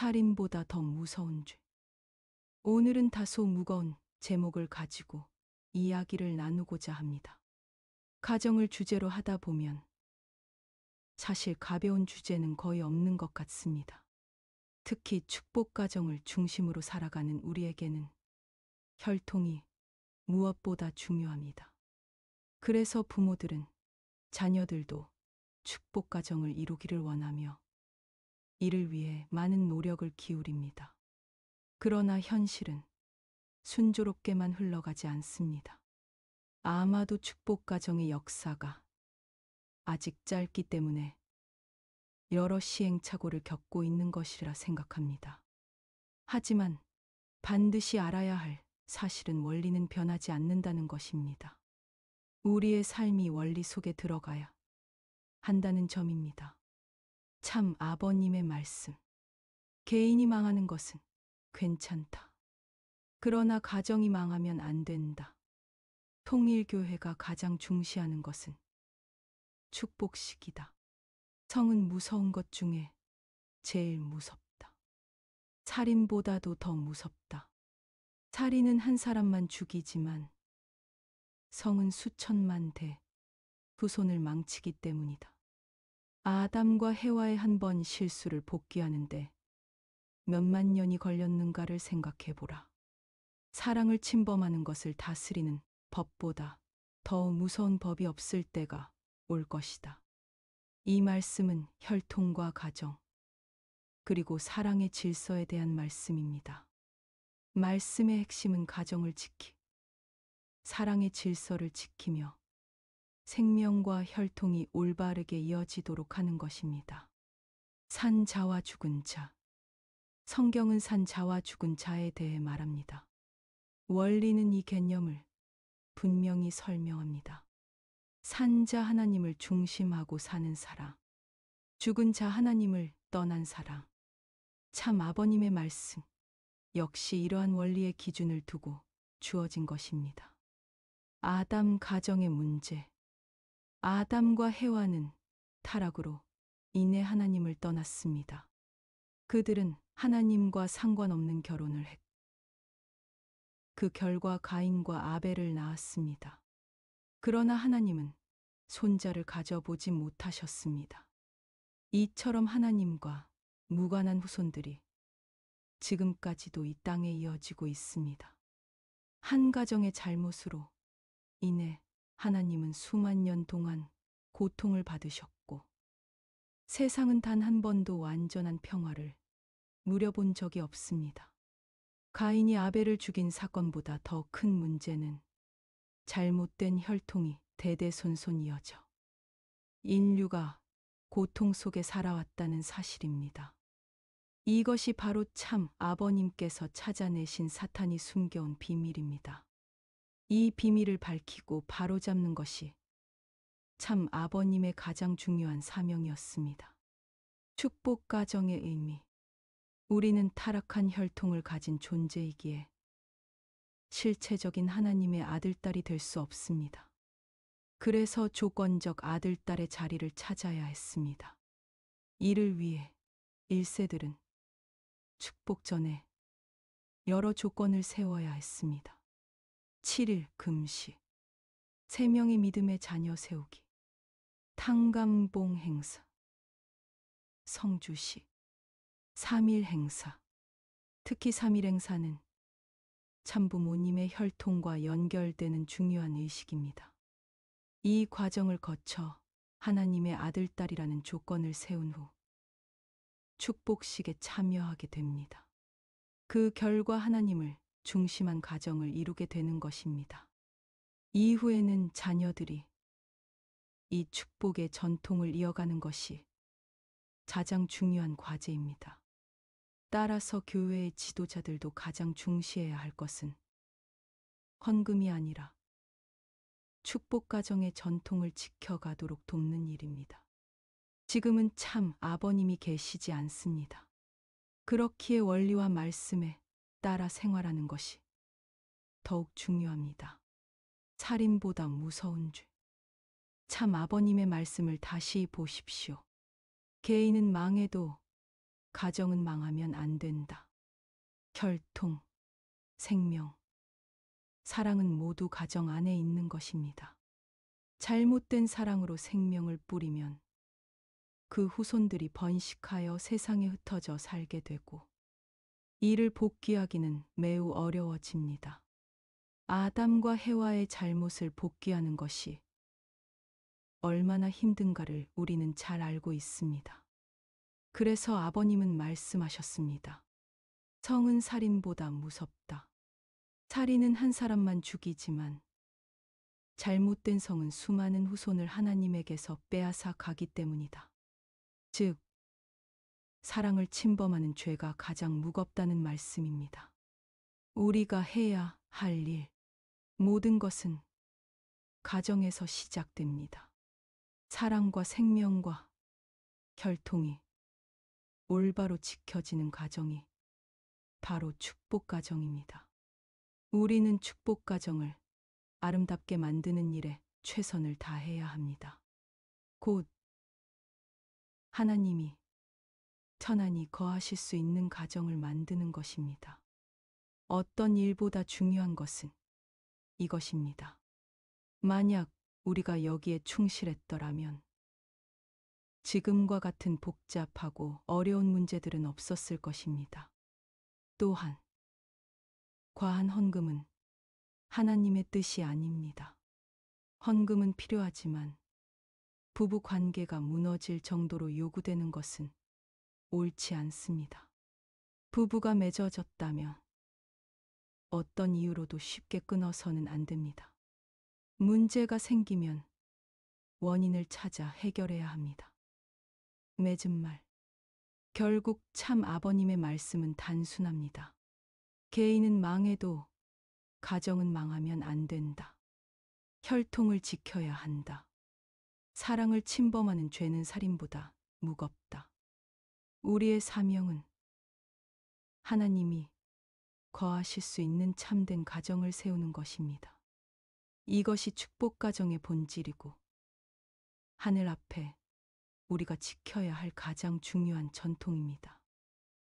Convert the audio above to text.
살인보다 더 무서운 죄. 오늘은 다소 무거운 제목을 가지고 이야기를 나누고자 합니다. 가정을 주제로 하다 보면 사실 가벼운 주제는 거의 없는 것 같습니다. 특히 축복 가정을 중심으로 살아가는 우리에게는 혈통이 무엇보다 중요합니다. 그래서 부모들은 자녀들도 축복 가정을 이루기를 원하며 이를 위해 많은 노력을 기울입니다. 그러나 현실은 순조롭게만 흘러가지 않습니다. 아마도 축복 가정의 역사가 아직 짧기 때문에 여러 시행착오를 겪고 있는 것이라 생각합니다. 하지만 반드시 알아야 할 사실은 원리는 변하지 않는다는 것입니다. 우리의 삶이 원리 속에 들어가야 한다는 점입니다. 참 아버님의 말씀. 개인이 망하는 것은 괜찮다. 그러나 가정이 망하면 안 된다. 통일교회가 가장 중시하는 것은 축복식이다. 성은 무서운 것 중에 제일 무섭다. 살인보다도 더 무섭다. 살인은 한 사람만 죽이지만 성은 수천만 대 후손을 망치기 때문이다. 아담과 해와의 한 번 실수를 복귀하는데 몇만 년이 걸렸는가를 생각해보라. 사랑을 침범하는 것을 다스리는 법보다 더 무서운 법이 없을 때가 올 것이다. 이 말씀은 혈통과 가정, 그리고 사랑의 질서에 대한 말씀입니다. 말씀의 핵심은 가정을 사랑의 질서를 지키며 생명과 혈통이 올바르게 이어지도록 하는 것입니다. 산 자와 죽은 자. 성경은 산 자와 죽은 자에 대해 말합니다. 원리는 이 개념을 분명히 설명합니다. 산 자 하나님을 중심하고 사는 사랑, 죽은 자 하나님을 떠난 사랑. 참 아버님의 말씀 역시 이러한 원리의 기준을 두고 주어진 것입니다. 아담 가정의 문제. 아담과 해와는 타락으로 인해 하나님을 떠났습니다. 그들은 하나님과 상관없는 결혼을 했고 그 결과 가인과 아벨을 낳았습니다. 그러나 하나님은 손자를 가져보지 못하셨습니다. 이처럼 하나님과 무관한 후손들이 지금까지도 이 땅에 이어지고 있습니다. 한 가정의 잘못으로 인해 하나님은 수만 년 동안 고통을 받으셨고 세상은 단 한 번도 완전한 평화를 누려본 적이 없습니다. 가인이 아벨을 죽인 사건보다 더 큰 문제는 잘못된 혈통이 대대손손 이어져 인류가 고통 속에 살아왔다는 사실입니다. 이것이 바로 참 아버님께서 찾아내신 사탄이 숨겨온 비밀입니다. 이 비밀을 밝히고 바로잡는 것이 참 아버님의 가장 중요한 사명이었습니다. 축복 가정의 의미. 우리는 타락한 혈통을 가진 존재이기에 실체적인 하나님의 아들딸이 될 수 없습니다. 그래서 조건적 아들딸의 자리를 찾아야 했습니다. 이를 위해 1세들은 축복 전에 여러 조건을 세워야 했습니다. 7일 금식, 3명의 믿음의 자녀 세우기, 탕감봉 행사, 성주식, 3일 행사. 특히 3일 행사는 참부모님의 혈통과 연결되는 중요한 의식입니다. 이 과정을 거쳐 하나님의 아들딸이라는 조건을 세운 후 축복식에 참여하게 됩니다. 그 결과 하나님을 중심한 가정을 이루게 되는 것입니다. 이후에는 자녀들이 이 축복의 전통을 이어가는 것이 가장 중요한 과제입니다. 따라서 교회의 지도자들도 가장 중시해야 할 것은 헌금이 아니라 축복 가정의 전통을 지켜가도록 돕는 일입니다. 지금은 참 아버님이 계시지 않습니다. 그렇기에 원리와 말씀에 따라 생활하는 것이 더욱 중요합니다. 살인보다 무서운 죄. 참 아버님의 말씀을 다시 보십시오. 개인은 망해도 가정은 망하면 안 된다. 혈통, 생명, 사랑은 모두 가정 안에 있는 것입니다. 잘못된 사랑으로 생명을 뿌리면 그 후손들이 번식하여 세상에 흩어져 살게 되고 이를 복귀하기는 매우 어려워집니다. 아담과 해와의 잘못을 복귀하는 것이 얼마나 힘든가를 우리는 잘 알고 있습니다. 그래서 아버님은 말씀하셨습니다. 성은 살인보다 무섭다. 살인은 한 사람만 죽이지만 잘못된 성은 수많은 후손을 하나님에게서 빼앗아 가기 때문이다. 즉, 사랑을 침범하는 죄가 가장 무겁다는 말씀입니다. 우리가 해야 할 일, 모든 것은 가정에서 시작됩니다. 사랑과 생명과 혈통이 올바로 지켜지는 가정이 바로 축복 가정입니다. 우리는 축복 가정을 아름답게 만드는 일에 최선을 다해야 합니다. 곧 하나님이 편안히 거하실 수 있는 가정을 만드는 것입니다. 어떤 일보다 중요한 것은 이것입니다. 만약 우리가 여기에 충실했더라면 지금과 같은 복잡하고 어려운 문제들은 없었을 것입니다. 또한 과한 헌금은 하나님의 뜻이 아닙니다. 헌금은 필요하지만 부부 관계가 무너질 정도로 요구되는 것은 옳지 않습니다. 부부가 맺어졌다면 어떤 이유로도 쉽게 끊어서는 안 됩니다. 문제가 생기면 원인을 찾아 해결해야 합니다. 맺은 말. 결국 참 아버님의 말씀은 단순합니다. 개인은 망해도 가정은 망하면 안 된다. 혈통을 지켜야 한다. 사랑을 침범하는 죄는 살인보다 무겁다. 우리의 사명은 하나님이 거하실 수 있는 참된 가정을 세우는 것입니다. 이것이 축복 가정의 본질이고 하늘 앞에 우리가 지켜야 할 가장 중요한 전통입니다.